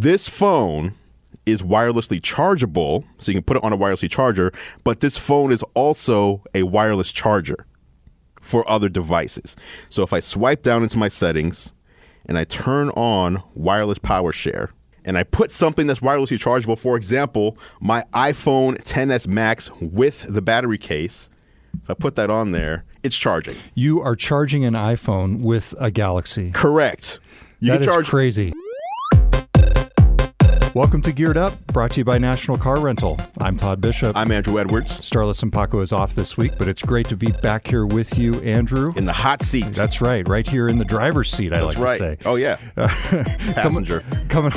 This phone is wirelessly chargeable, so you can put it on a wirelessly charger, but this phone is also a wireless charger for other devices. So if I swipe down into my settings and I turn on wireless power share and I put something that's wirelessly chargeable, for example, my iPhone XS Max with the battery case, if I put that on there, it's charging. You are charging an iPhone with a Galaxy. Correct. That is crazy. Welcome to Geared Up, brought to you by National Car Rental. I'm Todd Bishop. I'm Andrew Edwards. Starless and Paco is off this week, but it's great to be back here with you, Andrew. In the hot seat. That's right here in the driver's seat, I like to say. Oh, yeah. Passenger.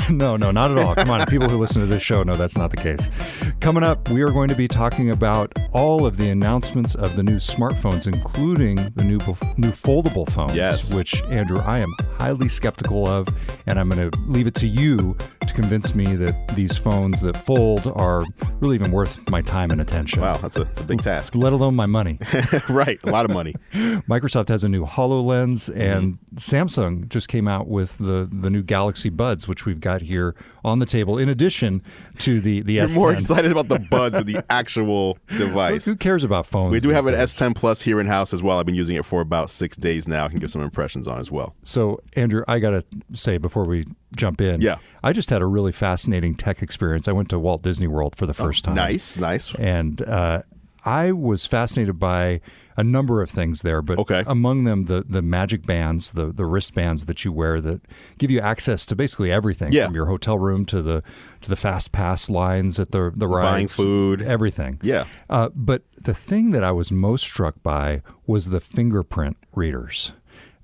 No, not at all. Come on, people who listen to this show know that's not the case. Coming up, we are going to be talking about all of the announcements of the new smartphones, including the new foldable phones, yes. Which, Andrew, I am highly skeptical of, and I'm going to leave it to you to convince me that these phones that fold are really even worth my time and attention. Wow, that's a big task. Let alone my money. Right, a lot of money. Microsoft has a new HoloLens, and Samsung just came out with the new Galaxy Buds, which we've got here on the table, in addition to the You're S10. more excited about the Buds than the actual device. Who cares about phones? We do have an days? S10 Plus here in-house as well. I've been using it for about 6 days now. I can give some impressions on as well. So, Andrew, I got to say before we jump in, I just had a really fascinating tech experience. I went to Walt Disney World for the first time. Nice. And I was fascinated by a number of things there, but among them the magic bands, the wristbands that you wear that give you access to basically everything, from your hotel room to the fast pass lines at the rides, buying food, everything. Yeah. But the thing that I was most struck by was the fingerprint readers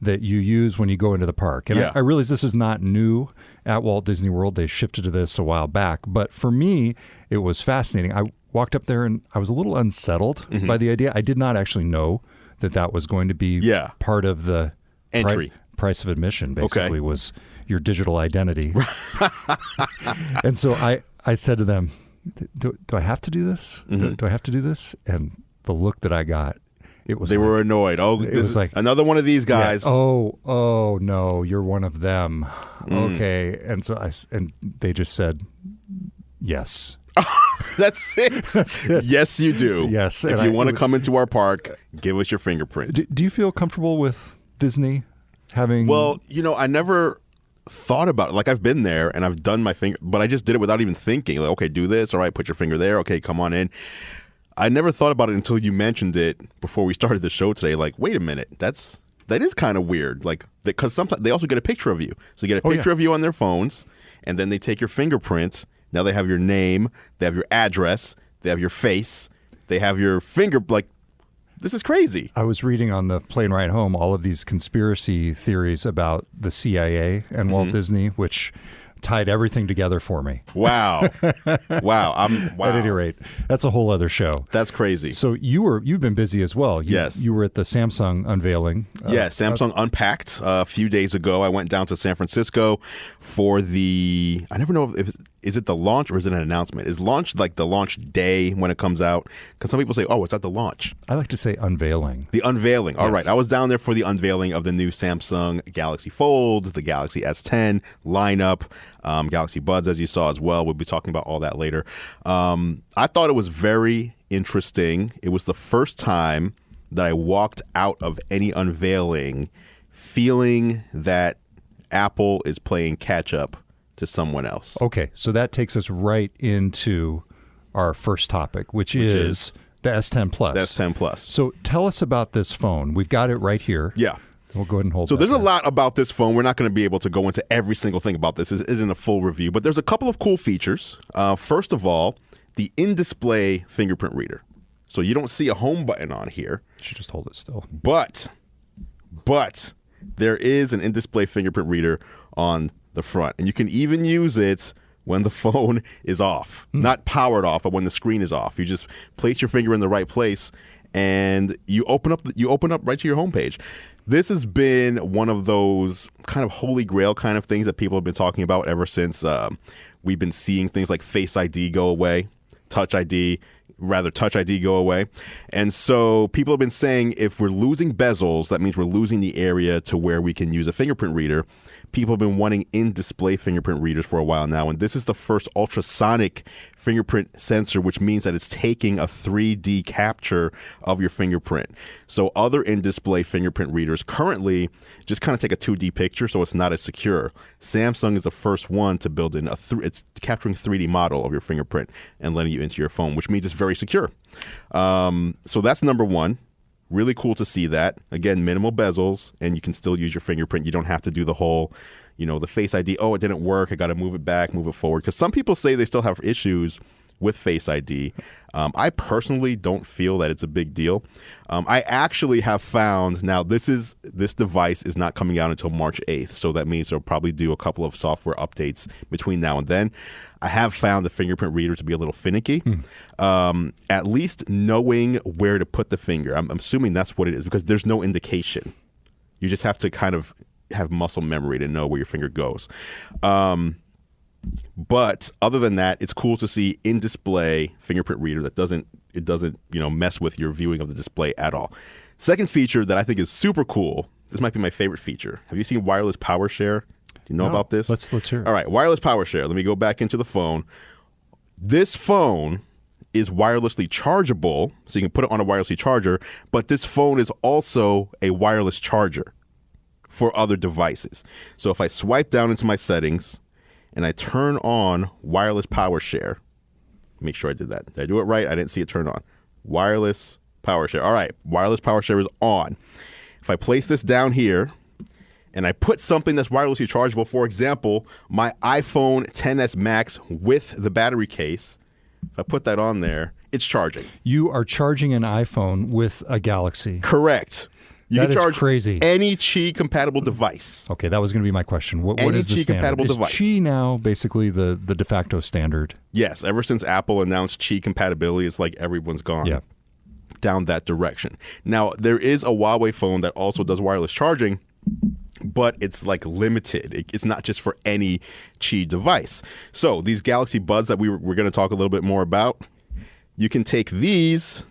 that you use when you go into the park. And I realize this is not new at Walt Disney World. They shifted to this a while back. But for me, it was fascinating. I walked up there and I was a little unsettled by the idea. I did not actually know that was going to be part of the entry. Price of admission, basically, was your digital identity. And so I said to them, do I have to do this? Do I have to do this? And the look that I got, they were annoyed. Oh, this is like another one of these guys. Yeah. Oh no, you're one of them. Okay, and so they just said yes. That's it. Yes, you do. Yes, if you want to come into our park, give us your fingerprint. Do you feel comfortable with Disney having? Well, I never thought about it. Like, I've been there and I've done my finger, but I just did it without even thinking. Like, okay, do this. All right, put your finger there. Okay, come on in. I never thought about it until you mentioned it before we started the show today. Like, wait a minute, that is kind of weird. Like, because sometimes they also get a picture of you. So you get a picture of you on their phones, and then they take your fingerprints. Now they have your name, they have your address, they have your face, they have your finger. Like, this is crazy. I was reading on the plane ride home all of these conspiracy theories about the CIA and Walt Disney, which tied everything together for me. Wow. Wow. At any rate, that's a whole other show. That's crazy. So you've been busy as well. Yes. You were at the Samsung unveiling. Samsung Unpacked a few days ago. I went down to San Francisco for I never know if is it the launch or is it an announcement? Is launch like the launch day when it comes out? Because some people say, oh, it's at the launch. I like to say unveiling. The unveiling. All right. I was down there for the unveiling of the new Samsung Galaxy Fold, the Galaxy S10 lineup, Galaxy Buds, as you saw as well. We'll be talking about all that later. I thought it was very interesting. It was the first time that I walked out of any unveiling feeling that Apple is playing catch up to someone else. Okay, so that takes us right into our first topic, which is the S10 Plus. The S10 Plus. So tell us about this phone. We've got it right here. Yeah. We'll go ahead and hold So that there's there. a lot about this phone. We're not going to be able to go into every single thing about this. This isn't a full review, but there's a couple of cool features. First of all, the in-display fingerprint reader. So you don't see a home button on here. You should just hold it still. But there is an in-display fingerprint reader on the front. And you can even use it when the phone is off. Not powered off, but when the screen is off. You just place your finger in the right place and you open up right to your homepage. This has been one of those kind of holy grail kind of things that people have been talking about ever since we've been seeing things like Face ID go away, Touch ID go away. And so people have been saying if we're losing bezels, that means we're losing the area to where we can use a fingerprint reader. people have been wanting in-display fingerprint readers for a while now, and this is the first ultrasonic fingerprint sensor, which means that it's taking a 3D capture of your fingerprint. So other in-display fingerprint readers currently just kind of take a 2D picture, so it's not as secure. Samsung is the first one to build in it's capturing 3D model of your fingerprint and letting you into your phone, which means it's very secure. So that's number one. Really cool to see that. Again, minimal bezels, and you can still use your fingerprint. You don't have to do the whole, the Face ID. Oh, it didn't work. I got to move it back, move it forward. Because some people say they still have issues with Face ID. I personally don't feel that it's a big deal. I actually have found, now this device is not coming out until March 8th, so that means they'll probably do a couple of software updates between now and then. I have found the fingerprint reader to be a little finicky. At least knowing where to put the finger. I'm assuming that's what it is, because there's no indication. You just have to kind of have muscle memory to know where your finger goes. But other than that, it's cool to see in-display fingerprint reader that doesn't mess with your viewing of the display at all. Second feature that I think is super cool. This might be my favorite feature. Have you seen wireless power share? Do you know about this? Let's hear it. All right, wireless power share. Let me go back into the phone. This phone is wirelessly chargeable, so you can put it on a wirelessly charger, but this phone is also a wireless charger for other devices. So if I swipe down into my settings and I turn on wireless power share, make sure I did that. Did I do it right? I didn't see it turn on. Wireless power share. All right, wireless power share is on. If I place this down here and I put something that's wirelessly chargeable, for example, my iPhone XS Max with the battery case, if I put that on there, it's charging. You are charging an iPhone with a Galaxy. Correct. You that can charge is crazy. Any Qi-compatible device. Okay, that was going to be my question. What is the standard? Qi-compatible device. Is Qi now basically the de facto standard? Yes. Ever since Apple announced Qi compatibility, it's like everyone's gone down that direction. Now, there is a Huawei phone that also does wireless charging, but it's like limited. It's not just for any Qi device. So these Galaxy Buds that we're going to talk a little bit more about, you can take these.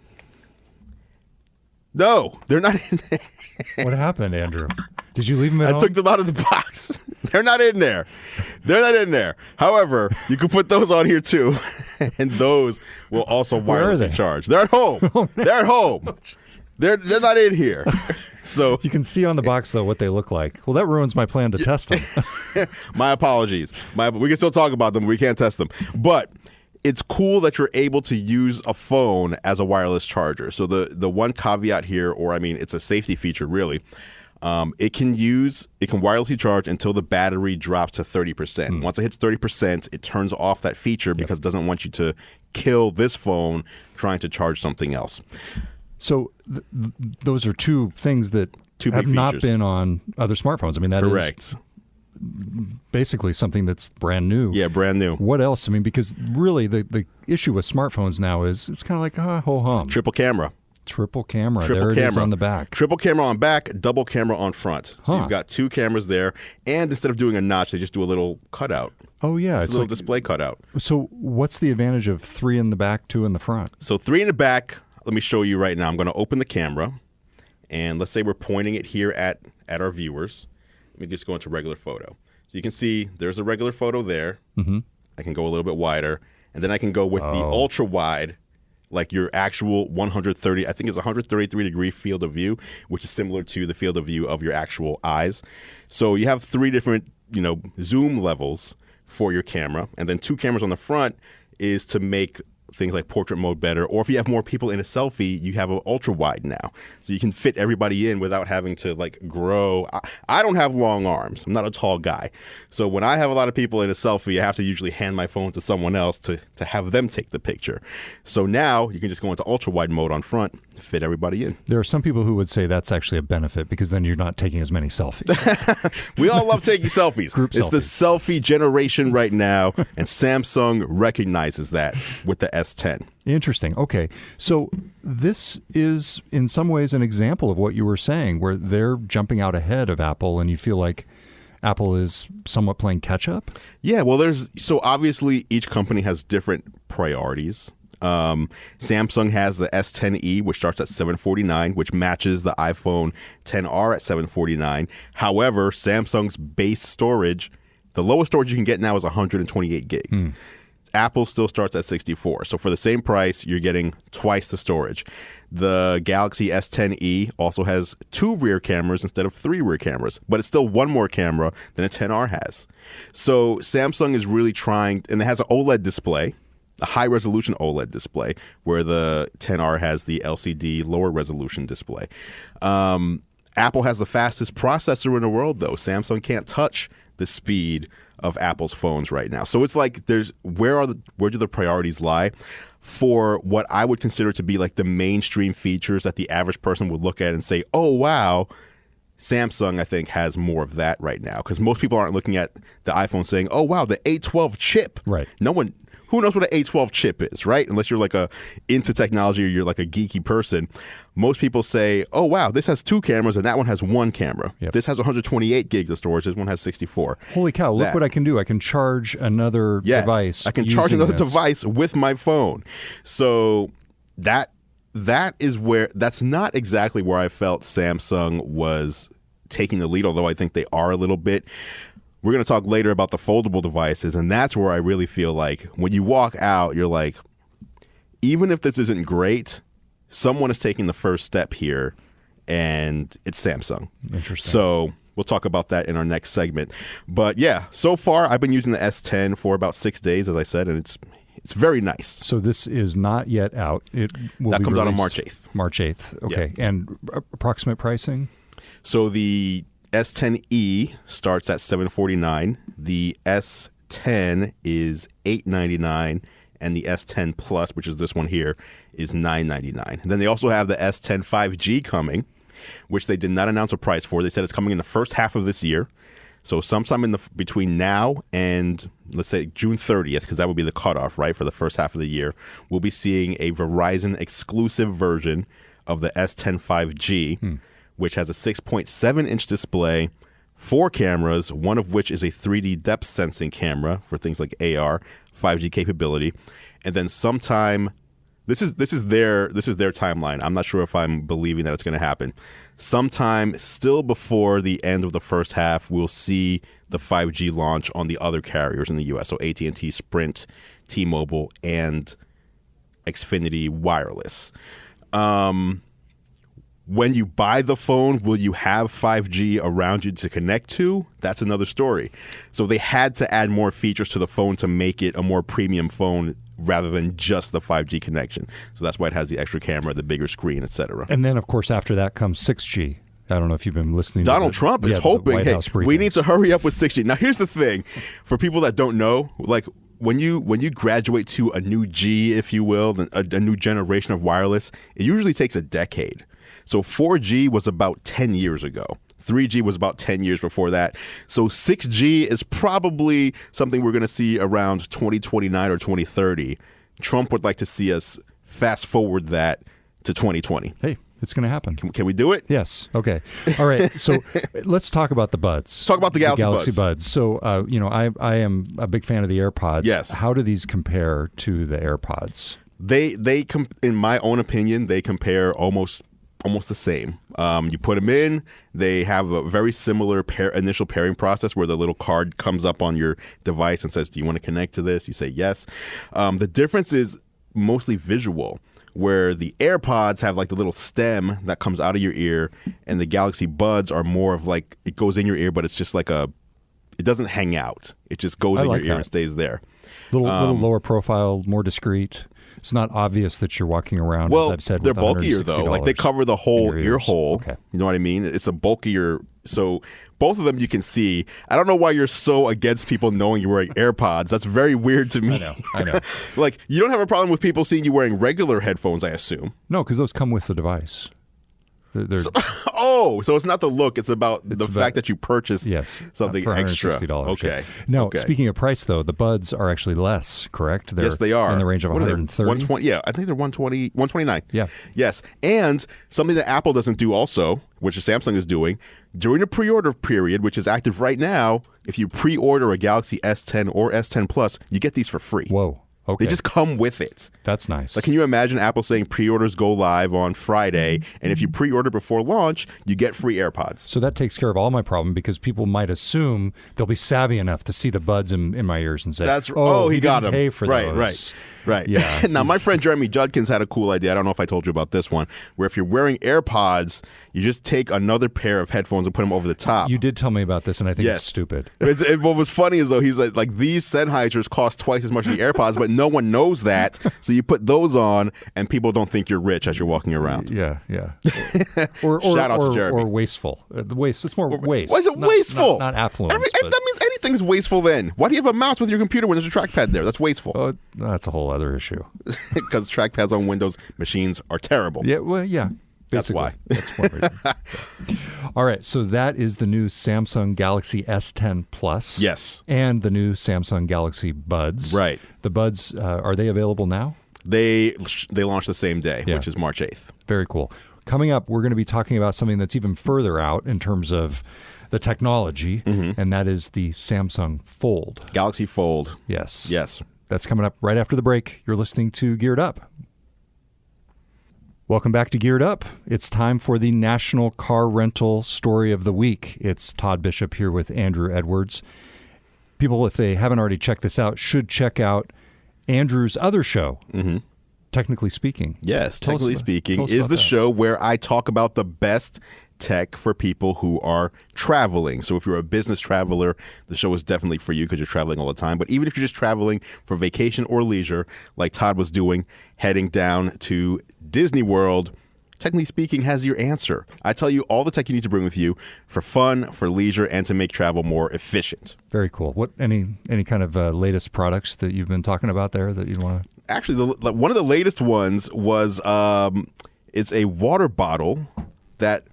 No, they're not in there. What happened, Andrew? Did you leave them at home? I took them out of the box. They're not in there. They're not in there. However, you can put those on here too, and those will also wirelessly charge. They're at home. Oh, they're at home. They're not in here. So you can see on the box though what they look like. Well, that ruins my plan to test them. My apologies. We can still talk about them. We can't test them, but it's cool that you're able to use a phone as a wireless charger. So the one caveat here, it's a safety feature really. It can wirelessly charge until the battery drops to 30%. Once it hits 30%, it turns off that feature because it doesn't want you to kill this phone trying to charge something else. So those are two things that have not been on other smartphones. That correct. Is basically something that's brand new. Yeah, brand new. What else? Because really the issue with smartphones now is it's kind of like ho-hum. Triple camera. There it is on the back. Triple camera on back, double camera on front. So you've got two cameras there, and instead of doing a notch, they just do a little cutout. Oh, yeah. It's a little display cutout. So what's the advantage of 3 in the back, 2 in the front? So 3 in the back, let me show you right now. I'm going to open the camera, and let's say we're pointing it here at our viewers. Let me just go into regular photo. So you can see there's a regular photo there. Mm-hmm. I can go a little bit wider, and then I can go with the ultra wide, like your actual 130, I think it's 133 degree field of view, which is similar to the field of view of your actual eyes. So you have 3 different, zoom levels for your camera, and then 2 cameras on the front is to make things like portrait mode better, or if you have more people in a selfie, you have an ultra wide now, so you can fit everybody in without having to grow. I don't have long arms. I'm not a tall guy, so when I have a lot of people in a selfie, I have to usually hand my phone to someone else to have them take the picture. So now you can just go into ultra wide mode on front, fit everybody in. There are some people who would say that's actually a benefit because then you're not taking as many selfies. We all love taking selfies. Group it's selfies. The selfie generation right now, and Samsung recognizes that with the S10. Interesting. Okay. So this is in some ways an example of what you were saying, where they're jumping out ahead of Apple, and you feel like Apple is somewhat playing catch up? Yeah, well, so obviously each company has different priorities. Samsung has the S10e, which starts at $749, which matches the iPhone XR at $749. However, Samsung's base storage, the lowest storage you can get now is 128 gigs. Apple still starts at 64. So for the same price, you're getting twice the storage. The Galaxy S10e also has 2 rear cameras instead of 3 rear cameras, but it's still 1 more camera than a XR has. So Samsung is really trying, and it has an OLED display, a high-resolution OLED display, where the XR has the LCD lower resolution display. Apple has the fastest processor in the world, though. Samsung can't touch the speed of Apple's phones right now. So it's like where do the priorities lie for what I would consider to be like the mainstream features that the average person would look at and say, oh, wow, Samsung, I think, has more of that right now. Because most people aren't looking at the iPhone saying, oh, wow, the A12 chip. Right. Who knows what an A12 chip is, right? Unless you're like into technology or you're like a geeky person. Most people say, oh, wow, this has 2 cameras and that one has 1 camera. Yep. This has 128 gigs of storage. This one has 64. Holy cow, look what I can do. I can charge another device. I can charge another device with my phone. So that's not exactly where I felt Samsung was taking the lead, although I think they are a little bit. We're going to talk later about the foldable devices, and that's where I really feel like when you walk out, you're like, even if this isn't great, someone is taking the first step here, and it's Samsung. Interesting. So we'll talk about that in our next segment. But yeah, so far I've been using the S10 for about 6 days, as I said, and it's very nice. So this is not yet out. It will that be comes out on released March 8th. March 8th. Okay. Yeah. And approximate pricing? So the S10e starts at $749. The S10 is $899, and the S10 Plus, which is this one here, is $999. And then they also have the S10 5G coming, which they did not announce a price for. They said it's coming in the first half of this year. So sometime between now and, let's say, June 30th, because that would be the cutoff, right, for the first half of the year, we'll be seeing a Verizon exclusive version of the S10 5G, which has a 6.7-inch display, 4 cameras, one of which is a 3D depth sensing camera for things like AR, 5G capability, and then sometime this is their timeline. I'm not sure if I'm believing that it's going to happen. Sometime still before the end of the first half, we'll see the 5G launch on the other carriers in the U.S. So AT&T, Sprint, T-Mobile, and Xfinity Wireless. When you buy the phone, will you have 5G around you to connect to? That's another story. So they had to add more features to the phone to make it a more premium phone rather than just the 5G connection. So that's why it has the extra camera, the bigger screen, etc. And then, of course, after that comes 6G. I don't know if you've been listening. Donald Trump is hoping, hey, we need to hurry up with 6G. Now, here's the thing. For people that don't know, like when you graduate to a new G, if you will, a new generation of wireless, it usually takes a decade. So 4G was about 10 years ago. 3G was about 10 years before that. So 6G is probably something we're going to see around 2029 or 2030. Trump would like to see us fast forward that to 2020. Hey, it's going to happen. Can we do it? Yes. Okay. All right. So let's talk about the buds. Talk about the Galaxy Buds. So, I am a big fan of the AirPods. Yes. How do these compare to the AirPods? They in my own opinion, they compare almost the same. You put them in, they have a very similar initial pairing process where the little card comes up on your device and says, do you want to connect to this? You say yes. The difference is mostly visual, where the AirPods have like the little stem that comes out of your ear, and the Galaxy Buds are more of like, it goes in your ear, but it's just like it doesn't hang out. It just goes in your ear and stays there. Little lower profile, more discreet. It's not obvious that you're walking around, as I've said, they're bulkier, though. Like, they cover the whole ear hole. Okay. You know what I mean? It's a bulkier... So, both of them you can see. I don't know why you're so against people knowing you're wearing AirPods. That's very weird to me. I know. Like, you don't have a problem with people seeing you wearing regular headphones, I assume. No, because those come with the device. So it's not the look. It's about the fact that you purchased something for extra. $160. Okay. Now, speaking of price, though, the Buds are actually less, correct? Yes, they are. In the range of 130? 120, yeah, I think they're 129. Yeah. Yes. And something that Apple doesn't do also, which Samsung is doing, during the pre-order period, which is active right now, if you pre-order a Galaxy S10 or S10 Plus, you get these for free. Whoa. Okay. They just come with it. That's nice. Like, can you imagine Apple saying pre-orders go live on Friday, and if you pre-order before launch, you get free AirPods? So that takes care of all my problem because people might assume they'll be savvy enough to see the buds in my ears and say, he got them. Pay for those. Right. Yeah. Now, my friend Jeremy Judkins had a cool idea. I don't know if I told you about this one, where if you're wearing AirPods, you just take another pair of headphones and put them over the top. You did tell me about this, and I think it's stupid. What was funny is, though, he's like these Sennheisers cost twice as much as the AirPods, but no one knows that. So you put those on, and people don't think you're rich as you're walking around. Yeah. Or Shout out to Jeremy. Or wasteful. It's more waste. Why is it wasteful? Not affluent. That means anything's wasteful then. Why do you have a mouse with your computer when there's a trackpad there? That's wasteful. Oh, that's a whole other issue. Because trackpads on Windows machines are terrible. Yeah, well, yeah. Basically. That's why. That's one reason. All right, so that is the new Samsung Galaxy S10 Plus. Yes. And the new Samsung Galaxy Buds. Right. The Buds, are they available now? They launched the same day, which is March 8th. Very cool. Coming up, we're going to be talking about something that's even further out in terms of the technology, and that is the Samsung Fold. Galaxy Fold. Yes. Yes. That's coming up right after the break. You're listening to Geared Up. Welcome back to Geared Up. It's time for the National Car Rental Story of the Week. It's Todd Bishop here with Andrew Edwards. People, if they haven't already checked this out, should check out Andrew's other show, Technically Speaking. Yes, Technically Speaking is the show where I talk about the best tech for people who are traveling. So if you're a business traveler, the show is definitely for you because you're traveling all the time. But even if you're just traveling for vacation or leisure, like Todd was doing, heading down to Disney World, Technically Speaking has your answer. I tell you all the tech you need to bring with you for fun, for leisure, and to make travel more efficient. Very cool. What any kind of latest products that you've been talking about there that you'd want to? Actually, one of the latest ones was it's a water bottle that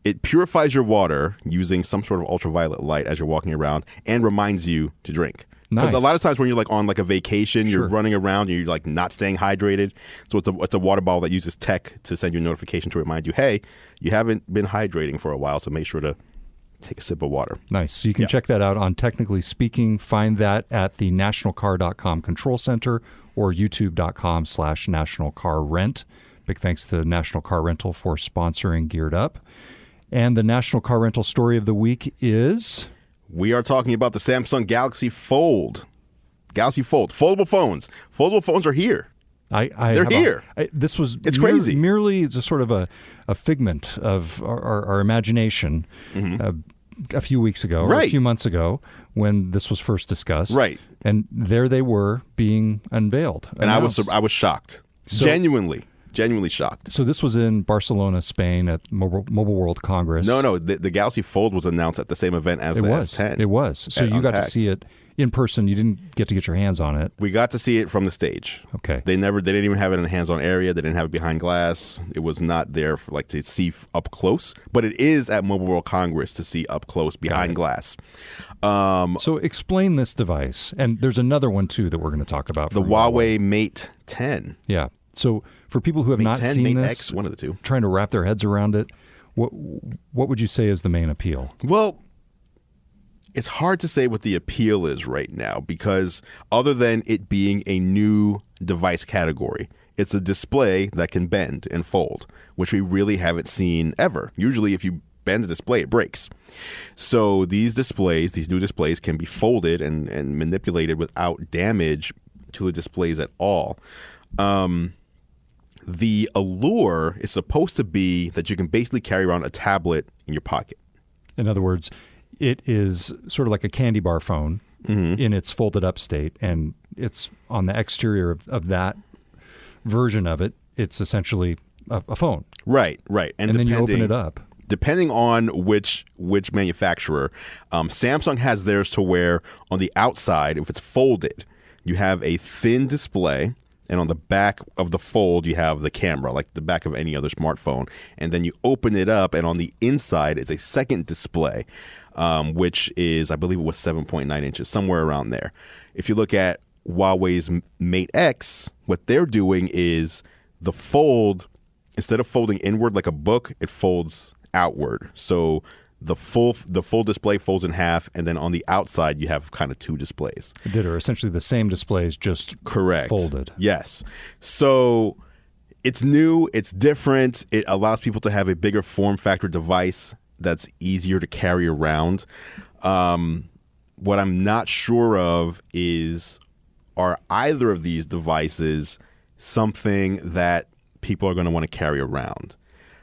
it purifies your water using some sort of ultraviolet light as you're walking around and reminds you to drink. Because a lot of times when you're like on like a vacation, you're running around and you're like not staying hydrated. So it's a water bottle that uses tech to send you a notification to remind you, hey, you haven't been hydrating for a while, so make sure to take a sip of water. Nice. So you can check that out on Technically Speaking. Find that at the nationalcar.com control center or youtube.com/nationalcarrent. Big thanks to National Car Rental for sponsoring Geared Up. And the National Car Rental Story of the Week is... We are talking about the Samsung Galaxy Fold. Galaxy Fold. Foldable phones. Foldable phones are here. They're here. This was crazy. Merely just sort of a figment of our imagination a few weeks ago, or a few months ago, when this was first discussed. Right. And there they were being unveiled. And I was shocked. Genuinely shocked. So this was in Barcelona, Spain at Mobile World Congress. No. The Galaxy Fold was announced at the same event as the S10. It was. So you got to see it in person. You didn't get to get your hands on it. We got to see it from the stage. Okay. They didn't even have it in a hands-on area. They didn't have it behind glass. It was not there for like to see up close. But it is at Mobile World Congress to see up close behind glass. So explain this device. And there's another one too that we're going to talk about. The Huawei Mate 10. Yeah. So for people who have not seen this, X, one of the two, trying to wrap their heads around it, what would you say is the main appeal? Well, it's hard to say what the appeal is right now because other than it being a new device category, it's a display that can bend and fold, which we really haven't seen ever. Usually if you bend a display, it breaks. So these new displays can be folded and manipulated without damage to the displays at all. The allure is supposed to be that you can basically carry around a tablet in your pocket. In other words, it is sort of like a candy bar phone in its folded up state, and it's on the exterior of that version of it. It's essentially a phone. Right. And then you open it up. Depending on which manufacturer, Samsung has theirs to where on the outside, if it's folded, you have a thin display. And on the back of the fold, you have the camera, like the back of any other smartphone. And then you open it up, and on the inside is a second display, which is, I believe it was 7.9 inches, somewhere around there. If you look at Huawei's Mate X, what they're doing is the fold, instead of folding inward like a book, it folds outward. So the full display folds in half, and then on the outside you have kind of two displays that are essentially the same displays, just folded. Yes. So it's new, it's different. It allows people to have a bigger form factor device that's easier to carry around. What I'm not sure of is, are either of these devices something that people are going to want to carry around?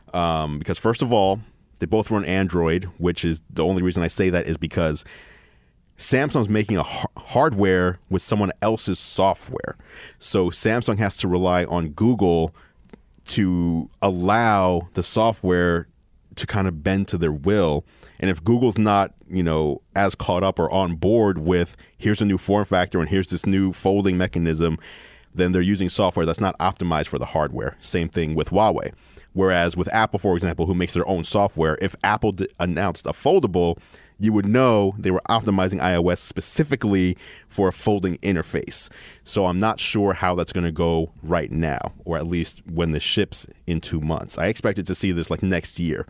Because first of all, they both run Android, which is the only reason I say that is because Samsung's making a hardware with someone else's software. So Samsung has to rely on Google to allow the software to kind of bend to their will. And if Google's not, as caught up or on board with here's a new form factor and here's this new folding mechanism, then they're using software that's not optimized for the hardware. Same thing with Huawei. Whereas with Apple, for example, who makes their own software, if Apple announced a foldable, you would know they were optimizing iOS specifically for a folding interface. So I'm not sure how that's going to go right now, or at least when this ships in 2 months. I expected to see this like next year.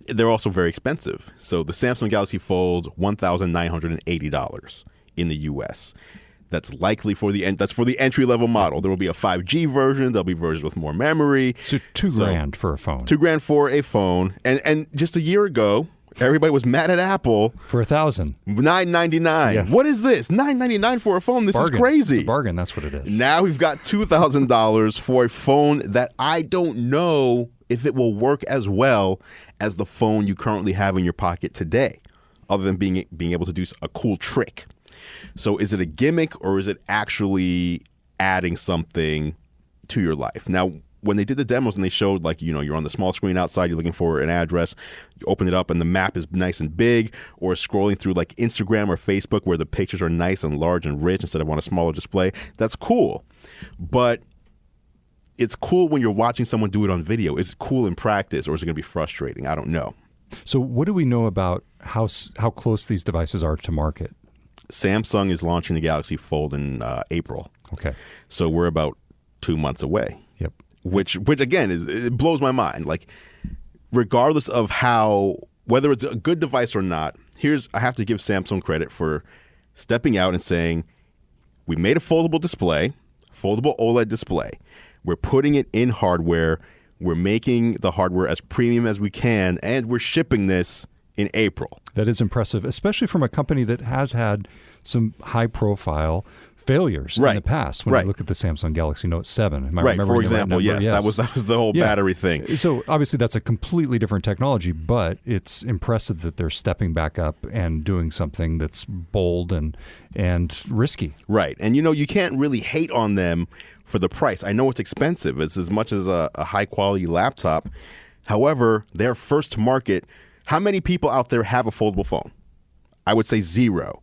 They're also very expensive. So the Samsung Galaxy Fold, $1,980 in the US. That's likely for the entry level model. There will be a 5G version. There'll be versions with more memory. So $2,000 for a phone. $2,000 for a phone. And just a year ago, everybody was mad at Apple for $1,000. $999. Yes. What is this? $999 for a phone? This bargain. Is crazy. It's a bargain. That's what it is. Now we've got $2,000 for a phone that I don't know if it will work as well as the phone you currently have in your pocket today, other than being able to do a cool trick. So is it a gimmick, or is it actually adding something to your life? Now, when they did the demos and they showed, like, you're on the small screen outside, you're looking for an address, you open it up and the map is nice and big, or scrolling through like Instagram or Facebook where the pictures are nice and large and rich instead of on a smaller display, that's cool. But it's cool when you're watching someone do it on video. Is it cool in practice, or is it going to be frustrating? I don't know. So what do we know about how close these devices are to market? Samsung is launching the Galaxy Fold in April. Okay. So we're about 2 months away. Yep. Which again, it blows my mind. Like, regardless of whether it's a good device or not, I have to give Samsung credit for stepping out and saying, we made a foldable display, foldable OLED display. We're putting it in hardware. We're making the hardware as premium as we can, and we're shipping this in April. That is impressive, especially from a company that has had some high-profile failures in the past. When you look at the Samsung Galaxy Note 7, am I remembering for example, the right number? Yes, that was the whole battery thing. So obviously that's a completely different technology, but it's impressive that they're stepping back up and doing something that's bold and risky. Right, and you can't really hate on them for the price. I know it's expensive. It's as much as a high-quality laptop. However, they're first to market. How many people out there have a foldable phone? I would say 0.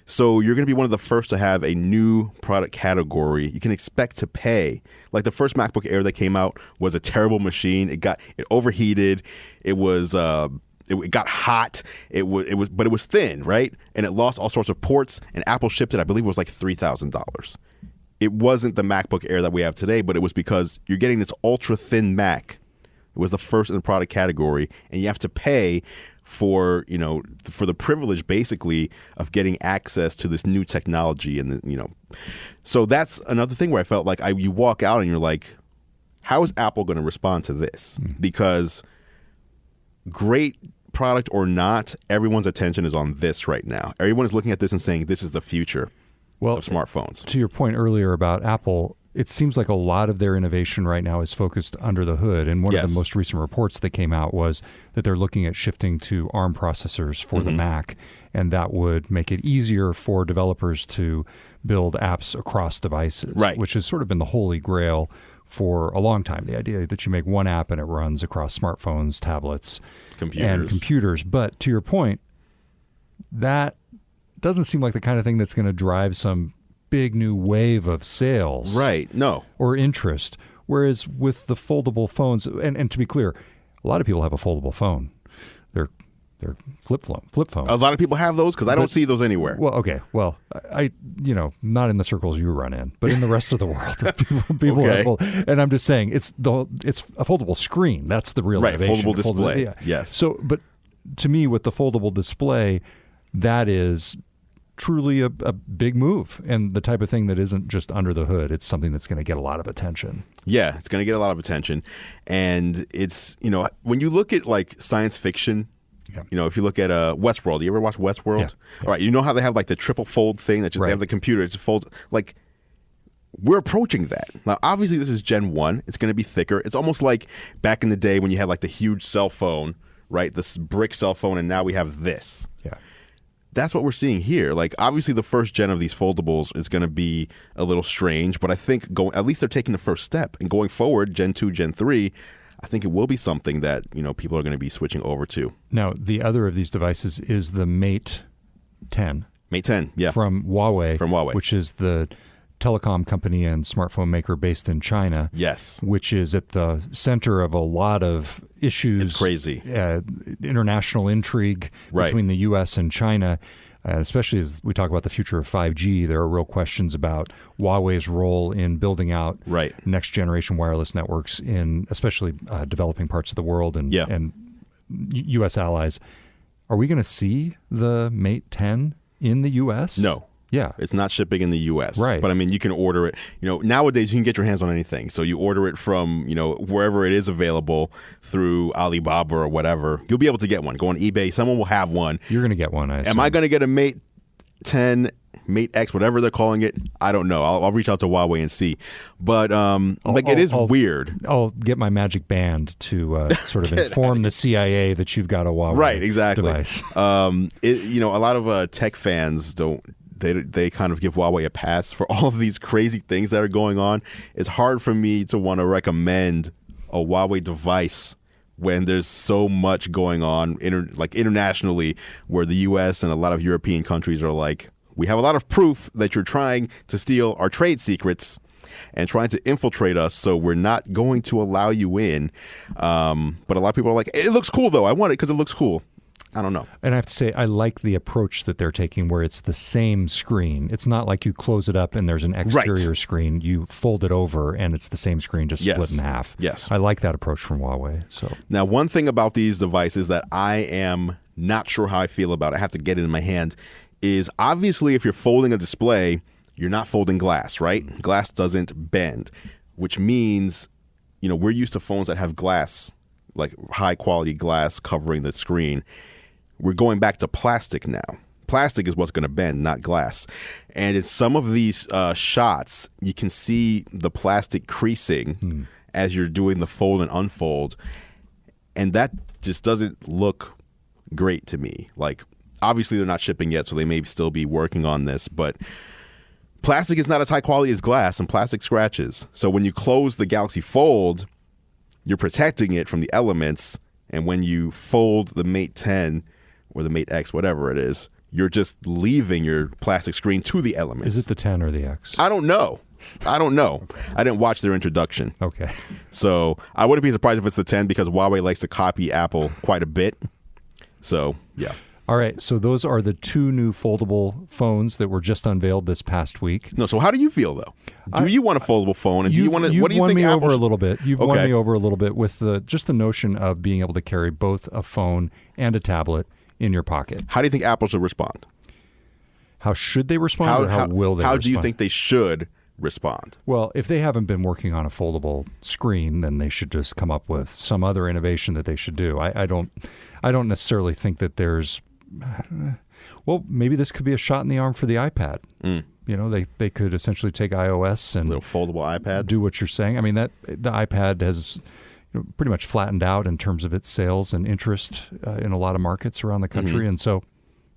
So you're going to be one of the first to have a new product category. You can expect to pay. Like the first MacBook Air that came out was a terrible machine. It overheated. It got hot. But it was thin, right? And it lost all sorts of ports. And Apple shipped it, I believe it was like $3,000. It wasn't the MacBook Air that we have today, but it was because you're getting this ultra thin Mac. It was the first in the product category, and you have to pay for the privilege basically of getting access to this new technology, and so that's another thing where I felt like you walk out and you're like, how is Apple going to respond to this? Because great product or not, everyone's attention is on this right now. Everyone is looking at this and saying this is the future of smartphones. To your point earlier about Apple, it seems like a lot of their innovation right now is focused under the hood. And one of the most recent reports that came out was that they're looking at shifting to ARM processors for the Mac, and that would make it easier for developers to build apps across devices, which has sort of been the holy grail for a long time. The idea that you make one app and it runs across smartphones, tablets, and computers. But to your point, that doesn't seem like the kind of thing that's going to drive some big new wave of sales. Or interest. Whereas with the foldable phones, and to be clear, a lot of people have a foldable phone. They're They're flip phones. A lot of people have those because I don't see those anywhere. Well, okay. Well, I not in the circles you run in, but in the rest of the world, people Okay. have and I'm just saying it's a foldable screen. That's the real Right, innovation. foldable display. Yes. So, but to me, with the foldable display, that is truly a big move and the type of thing that isn't just under the hood. It's something that's going to get a lot of attention. Yeah, it's going to get a lot of attention. And it's, when you look at like science fiction, if you look at Westworld, you ever watch Westworld? Yeah. All right, you know how they have like the triple fold thing that they have the computer, it just folds. Like, we're approaching that. Now, obviously, this is Gen 1. It's going to be thicker. It's almost like back in the day when you had like the huge cell phone, right? This brick cell phone, and now we have this. Yeah. That's what we're seeing here. Like, obviously, the first gen of these foldables is going to be a little strange, but I think at least they're taking the first step. And going forward, Gen 2, Gen 3, I think it will be something that, people are going to be switching over to. Now, the other of these devices is the Mate 10. Mate 10, yeah. From Huawei. Which is the telecom company and smartphone maker based in China. Yes. Which is at the center of a lot of issues. It's crazy. International intrigue between the U.S. and China. Especially as we talk about the future of 5G, there are real questions about Huawei's role in building out next generation wireless networks in especially developing parts of the world and U.S. allies. Are we going to see the Mate 10 in the U.S.? No. Yeah. It's not shipping in the U.S. Right. But I mean, you can order it. Nowadays you can get your hands on anything. So you order it from, wherever it is available through Alibaba or whatever. You'll be able to get one. Go on eBay. Someone will have one. You're going to get one, I assume. Am I going to get a Mate 10, Mate X, whatever they're calling it? I don't know. I'll reach out to Huawei and see. But it is weird. I'll get my magic band to sort of inform the CIA that you've got a Huawei device. A lot of tech fans don't. They kind of give Huawei a pass for all of these crazy things that are going on. It's hard for me to want to recommend a Huawei device when there's so much going on internationally, where the U.S. and a lot of European countries are like, we have a lot of proof that you're trying to steal our trade secrets and trying to infiltrate us, so we're not going to allow you in. But a lot of people are like, it looks cool, though. I want it because it looks cool. I don't know. And I have to say, I like the approach that they're taking where it's the same screen. It's not like you close it up and there's an exterior screen. You fold it over and it's the same screen, just split in half. Yes. I like that approach from Huawei. So now, one thing about these devices that I am not sure how I feel about, I have to get it in my hand, is obviously if you're folding a display, you're not folding glass, right? Glass doesn't bend, which means, we're used to phones that have glass, like high quality glass covering the screen. We're going back to plastic now. Plastic is what's going to bend, not glass. And in some of these shots, you can see the plastic creasing as you're doing the fold and unfold. And that just doesn't look great to me. Like, obviously they're not shipping yet, so they may still be working on this. But plastic is not as high quality as glass, and plastic scratches. So when you close the Galaxy Fold, you're protecting it from the elements. And when you fold the Mate 10 or the Mate X, whatever it is, you're just leaving your plastic screen to the elements. Is it the 10 or the X? I don't know. I didn't watch their introduction. Okay. So I wouldn't be surprised if it's the 10 because Huawei likes to copy Apple quite a bit. So, yeah. All right, so those are the two new foldable phones that were just unveiled this past week. No, so how do you feel, though? Do you want a foldable phone? And do you want to? What do you think? You've won me over a little bit. You've won me over a little bit with just the notion of being able to carry both a phone and a tablet in your pocket. How do you think Apple should respond? How should they respond, or how will they respond? How do you think they should respond? Well, if they haven't been working on a foldable screen, then they should just come up with some other innovation that they should do. I don't necessarily think that there's. Well, maybe this could be a shot in the arm for the iPad. They could essentially take iOS and a little foldable iPad. Do what you're saying. I mean, that the iPad has pretty much flattened out in terms of its sales and interest in a lot of markets around the country, and so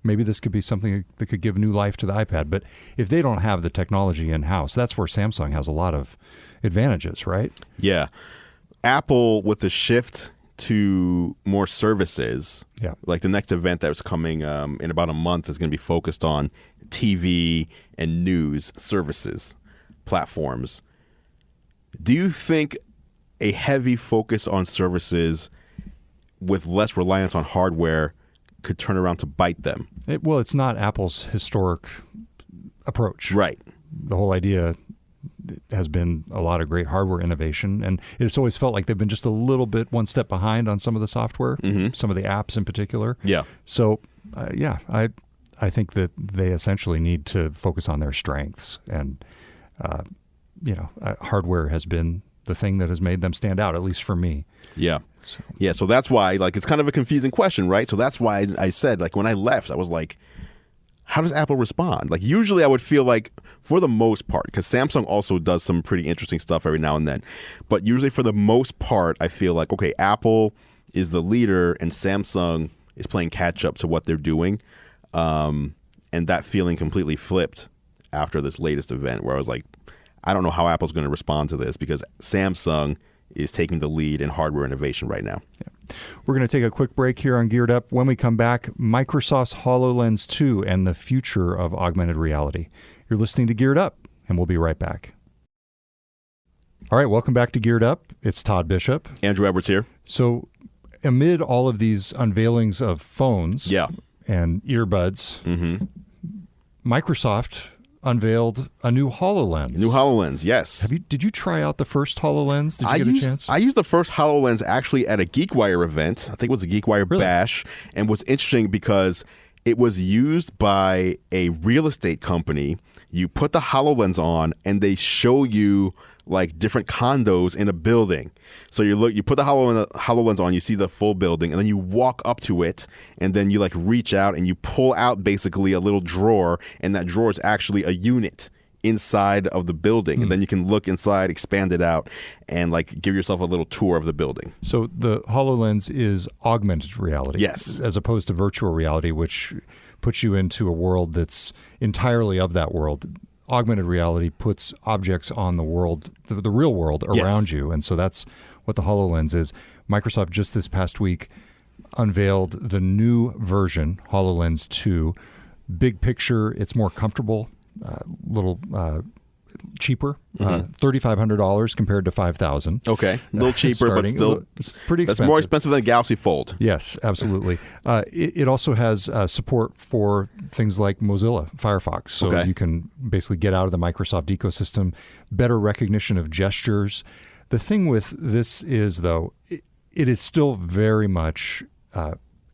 maybe this could be something that could give new life to the iPad. But if they don't have the technology in house, that's where Samsung has a lot of advantages, right? Yeah, Apple with the shift to more services. Yeah. Like the next event that's coming in about a month is going to be focused on TV and news services platforms. Do you think a heavy focus on services with less reliance on hardware could turn around to bite them. Well, it's not Apple's historic approach. Right. The whole idea has been a lot of great hardware innovation, and it's always felt like they've been just a little bit one step behind on some of the software, some of the apps in particular. Yeah. So, I think that they essentially need to focus on their strengths, and hardware has been the thing that has made them stand out, at least for me. Yeah. So that's why, like, it's kind of a confusing question, right? So that's why I said, like, when I left, I was like, how does Apple respond? Like, usually I would feel like, for the most part, because Samsung also does some pretty interesting stuff every now and then, but usually for the most part, I feel like, okay, Apple is the leader and Samsung is playing catch up to what they're doing. And that feeling completely flipped after this latest event, where I was like, I don't know how Apple's going to respond to this, because Samsung is taking the lead in hardware innovation right now. Yeah. We're going to take a quick break here on Geared Up. When we come back, Microsoft's HoloLens 2 and the future of augmented reality. You're listening to Geared Up, and we'll be right back. All right, welcome back to Geared Up. It's Todd Bishop. Andrew Edwards here. So amid all of these unveilings of phones and earbuds, Microsoft unveiled a new HoloLens. New HoloLens, yes. Did you try out the first HoloLens? Did you get a chance? I used the first HoloLens actually at a GeekWire event. I think it was a GeekWire Bash. And what's interesting, because it was used by a real estate company. You put the HoloLens on and they show you like different condos in a building. So you put the HoloLens on, you see the full building, and then you walk up to it, and then you like reach out and you pull out basically a little drawer, and that drawer is actually a unit inside of the building. And then you can look inside, expand it out, and like give yourself a little tour of the building. So the HoloLens is augmented reality. Yes. As opposed to virtual reality, which puts you into a world that's entirely of that world. Augmented reality puts objects on the world, the real world around you. And so that's what the HoloLens is. Microsoft just this past week unveiled the new version, HoloLens 2. Big picture, it's more comfortable, little cheaper, $3,500 compared to $5,000. Okay, a little cheaper, but still it's pretty expensive. That's more expensive than a Galaxy Fold. Yes, absolutely. It also has support for things like Mozilla Firefox, so you can basically get out of the Microsoft ecosystem, better recognition of gestures. The thing with this is, though, it is still very much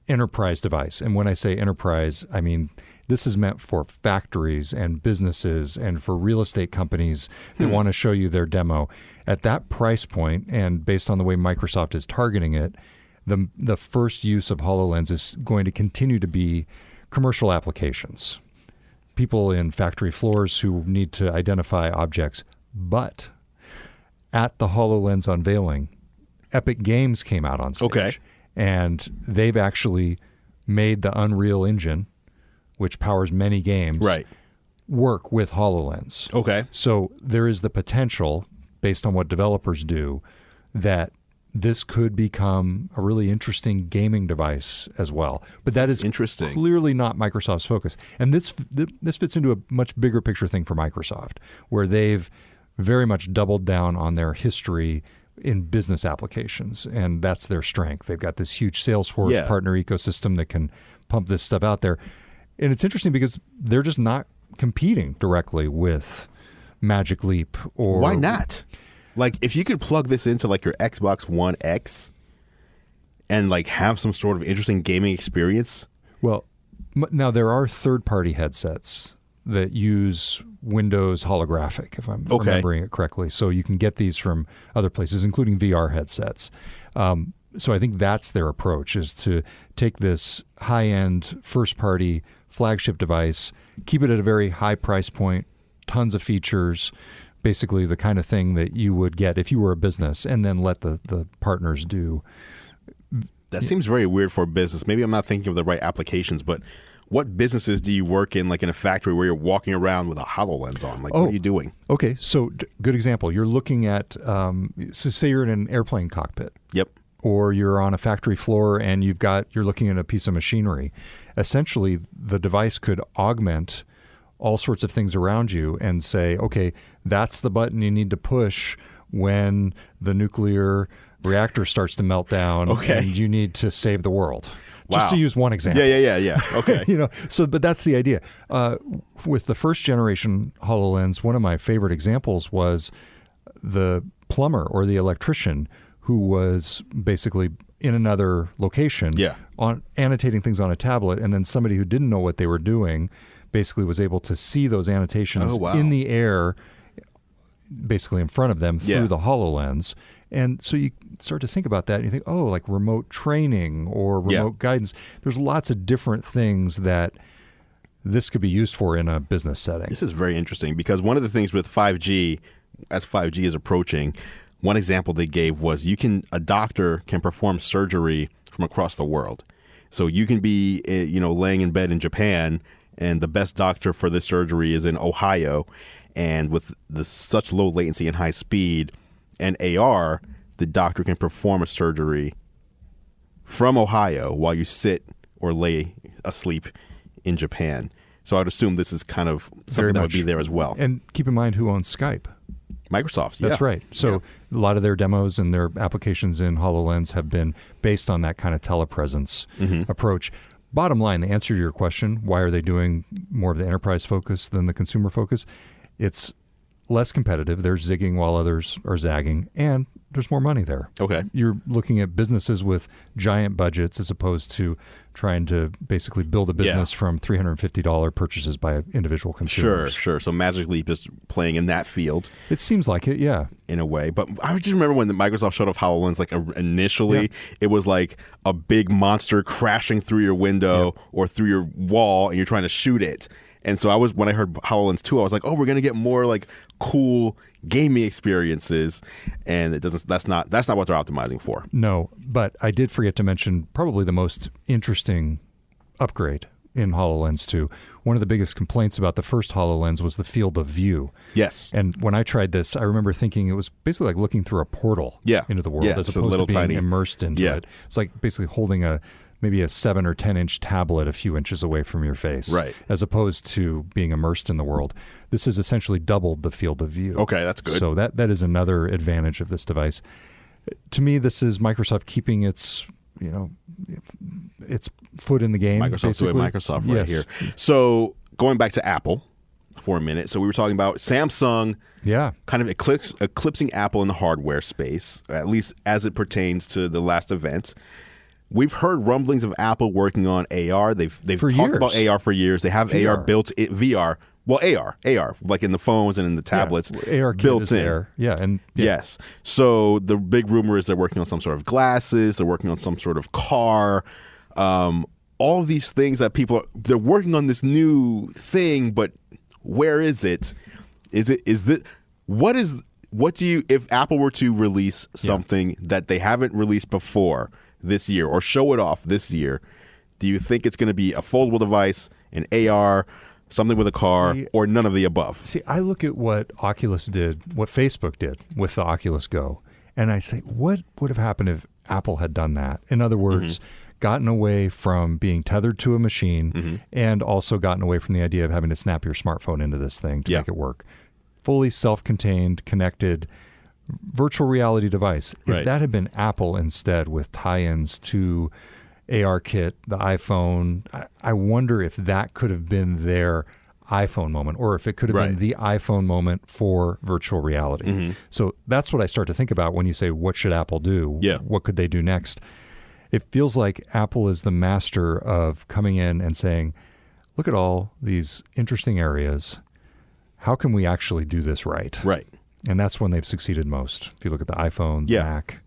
enterprise device. And when I say enterprise, I mean this is meant for factories and businesses and for real estate companies that want to show you their demo. At that price point, and based on the way Microsoft is targeting it, the first use of HoloLens is going to continue to be commercial applications. People in factory floors who need to identify objects. But at the HoloLens unveiling, Epic Games came out on stage. Okay. And they've actually made the Unreal Engine, which powers many games, work with HoloLens. Okay. So there is the potential, based on what developers do, that this could become a really interesting gaming device as well. But that is clearly not Microsoft's focus. And this fits into a much bigger picture thing for Microsoft, where they've very much doubled down on their history in business applications, and that's their strength. They've got this huge Salesforce partner ecosystem that can pump this stuff out there. And it's interesting because they're just not competing directly with Magic Leap or... Why not? Like, if you could plug this into like your Xbox One X and like have some sort of interesting gaming experience. Well, now there are third-party headsets that use Windows holographic, if I'm remembering it correctly. So you can get these from other places, including VR headsets. So I think that's their approach, is to take this high-end first-party flagship device, keep it at a very high price point, tons of features, basically the kind of thing that you would get if you were a business, and then let the partners do. That seems very weird for a business. Maybe I'm not thinking of the right applications, but what businesses do you work in, like in a factory where you're walking around with a HoloLens on? Like, what are you doing? Okay, so good example. You're looking at, so say you're in an airplane cockpit. Yep. Or you're on a factory floor and you're looking at a piece of machinery. Essentially, the device could augment all sorts of things around you and say, okay, that's the button you need to push when the nuclear reactor starts to melt down and you need to save the world. Just to use one example. Yeah. Okay. But that's the idea. With the first generation HoloLens, one of my favorite examples was the plumber or the electrician who was basically in another location on annotating things on a tablet, and then somebody who didn't know what they were doing basically was able to see those annotations in the air, basically in front of them through the HoloLens. And so you start to think about that and you think, like remote training or remote guidance. There's lots of different things that this could be used for in a business setting. This is very interesting because one of the things with 5G, as 5G is approaching, one example they gave was a doctor can perform surgery from across the world. So you can be, laying in bed in Japan, and the best doctor for this surgery is in Ohio. And with such low latency and high speed and AR, the doctor can perform a surgery from Ohio while you sit or lay asleep in Japan. So I would assume this is kind of something that would be there as well. And keep in mind who owns Skype. Microsoft, That's right. So a lot of their demos and their applications in HoloLens have been based on that kind of telepresence approach. Bottom line, the answer to your question, why are they doing more of the enterprise focus than the consumer focus? It's less competitive. They're zigging while others are zagging, and there's more money there. Okay. You're looking at businesses with giant budgets as opposed to trying to basically build a business from $350 purchases by individual consumers. Sure. So Magic Leap is playing in that field. It seems like it, yeah. In a way. But I just remember when Microsoft showed off HoloLens, initially, it was like a big monster crashing through your window or through your wall, and you're trying to shoot it. And so when I heard HoloLens 2, I was like, we're going to get more like cool gaming experiences, and that's not what they're optimizing for. No, but I did forget to mention probably the most interesting upgrade in HoloLens 2. One of the biggest complaints about the first HoloLens was the field of view. Yes. And when I tried this, I remember thinking it was basically like looking through a portal into the world as opposed to being immersed into it. It's like basically holding maybe a 7 or 10 inch tablet a few inches away from your face, right? As opposed to being immersed in the world. This has essentially doubled the field of view. Okay, that's good. So that is another advantage of this device. To me, this is Microsoft keeping its foot in the game. Microsoft doing Microsoft right here. So going back to Apple for a minute. So we were talking about Samsung kind of eclipsing Apple in the hardware space, at least as it pertains to the last event. We've heard rumblings of Apple working on AR. They've talked about AR for years. They have VR. AR built in VR. Well, AR, like in the phones and in the tablets, AR built in. There. Yeah, and yes. So the big rumor is they're working on some sort of glasses. They're working on some sort of car. All of these things that they're working on this new thing, but where is it? If Apple were to release something that they haven't released before this year or show it off this year, do you think it's going to be a foldable device, an AR, something with a car, or none of the above? See, I look at what Oculus did, what Facebook did with the Oculus Go, and I say, what would have happened if Apple had done that? In other words, gotten away from being tethered to a machine and also gotten away from the idea of having to snap your smartphone into this thing to make it work. Fully self-contained, connected, virtual reality device. If that had been Apple instead with tie-ins to ARKit, the iPhone, I wonder if that could have been their iPhone moment, or if it could have been the iPhone moment for virtual reality. So that's what I start to think about when you say, what should Apple do? What could they do next? It feels like Apple is the master of coming in and saying, look at all these interesting areas. How can we actually do this right? Right. And that's when they've succeeded most. If you look at the iPhone, the Mac,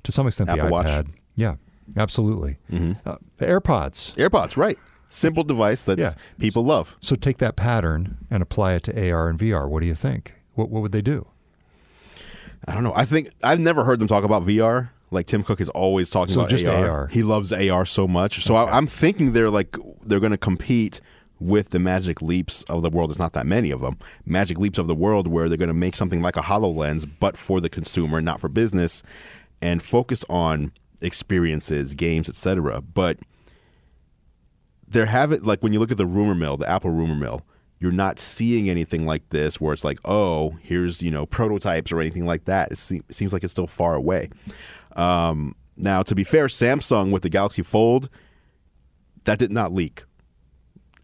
to some extent Apple the iPad. Watch. Yeah, absolutely. The AirPods. AirPods, right. Simple device that people love. So take that pattern and apply it to AR and VR. What do you think? What would they do? I don't know. I think I've never heard them talk about VR. Like Tim Cook is always talking about just AR. He loves AR so much. So I'm thinking they're going to compete with the Magic Leaps of the world. There's not that many of them. Magic Leaps of the world where they're going to make something like a HoloLens, but for the consumer, not for business, and focus on experiences, games, etc. But there haven't, like when you look at the rumor mill, the Apple rumor mill, you're not seeing anything like this where it's like, oh, here's, prototypes or anything like that. It seems like it's still far away. Now, to be fair, Samsung with the Galaxy Fold that did not leak,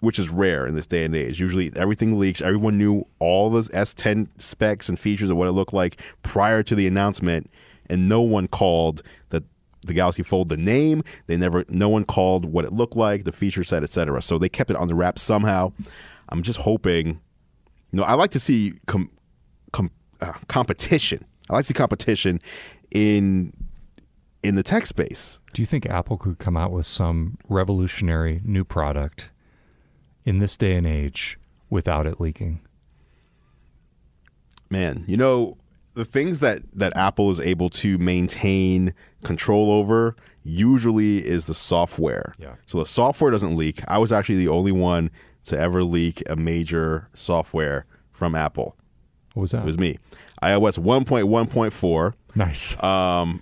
which is rare in this day and age. Usually everything leaks. Everyone knew all the S10 specs and features of what it looked like prior to the announcement, and no one called the Galaxy Fold the name. No one called what it looked like, the feature set, etc. So they kept it on the wrap somehow. I'm just hoping, I like to see competition. I like to see competition in the tech space. Do you think Apple could come out with some revolutionary new product in this day and age without it leaking? Man, the things that Apple is able to maintain control over usually is the software. Yeah. So the software doesn't leak. I was actually the only one to ever leak a major software from Apple. What was that? It was me. iOS 1.1.4. Nice.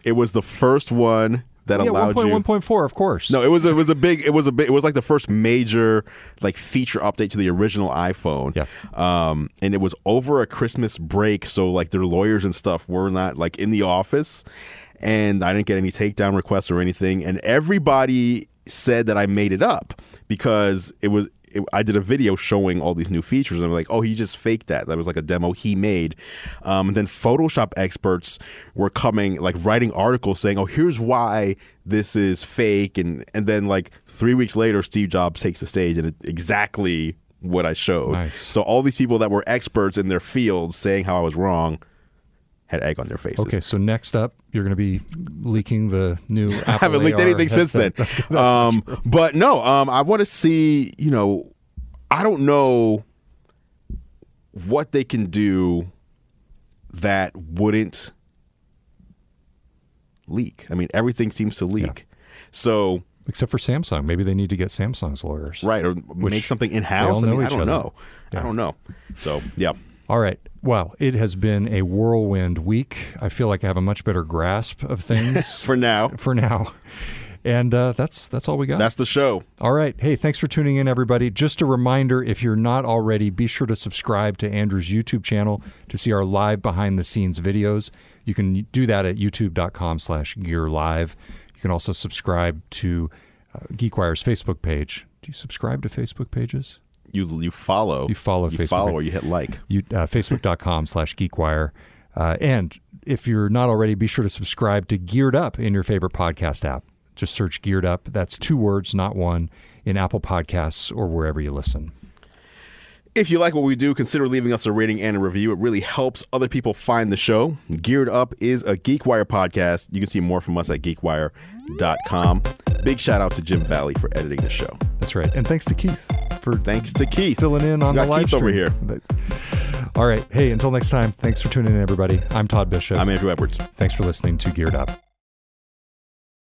It was the first one that allowed you 1.1.4, of course. No, it was like the first major feature update to the original iPhone. Yeah. And it was over a Christmas break, so like their lawyers and stuff were not like in the office, and I didn't get any takedown requests or anything, and everybody said that I made it up because I did a video showing all these new features, and I'm like, oh, he just faked that. That was like a demo he made. And then Photoshop experts were coming, writing articles saying, oh, here's why this is fake. And then 3 weeks later, Steve Jobs takes the stage, and it's exactly what I showed. Nice. So all these people that were experts in their fields saying how I was wrong had egg on their faces. Okay, so next up, you're going to be leaking the new Apple I haven't leaked AR anything headset. since then. But no, I want to see, I don't know what they can do that wouldn't leak. I mean, everything seems to leak. Yeah. So, except for Samsung. Maybe they need to get Samsung's lawyers. Right, or make something in-house. I don't know. Yeah. I don't know. So, yeah. All right. Well, it has been a whirlwind week. I feel like I have a much better grasp of things. For now. And that's all we got. That's the show. All right. Hey, thanks for tuning in, everybody. Just a reminder, if you're not already, be sure to subscribe to Andrew's YouTube channel to see our live behind-the-scenes videos. You can do that at youtube.com/gearlive. You can also subscribe to GeekWire's Facebook page. Do you subscribe to Facebook pages? You follow. You follow Facebook. You follow or you hit like. Facebook.com/GeekWire. And if you're not already, be sure to subscribe to Geared Up in your favorite podcast app. Just search Geared Up. That's 2 words, not one, in Apple Podcasts or wherever you listen. If you like what we do, consider leaving us a rating and a review. It really helps other people find the show. Geared Up is a GeekWire podcast. You can see more from us at geekwire.com. Big shout out to Jim Valley for editing the show. That's right. And thanks to Keith for filling in on the live Keith stream. over here. All right. Hey, until next time, thanks for tuning in, everybody. I'm Todd Bishop. I'm Andrew Edwards. Thanks for listening to Geared Up.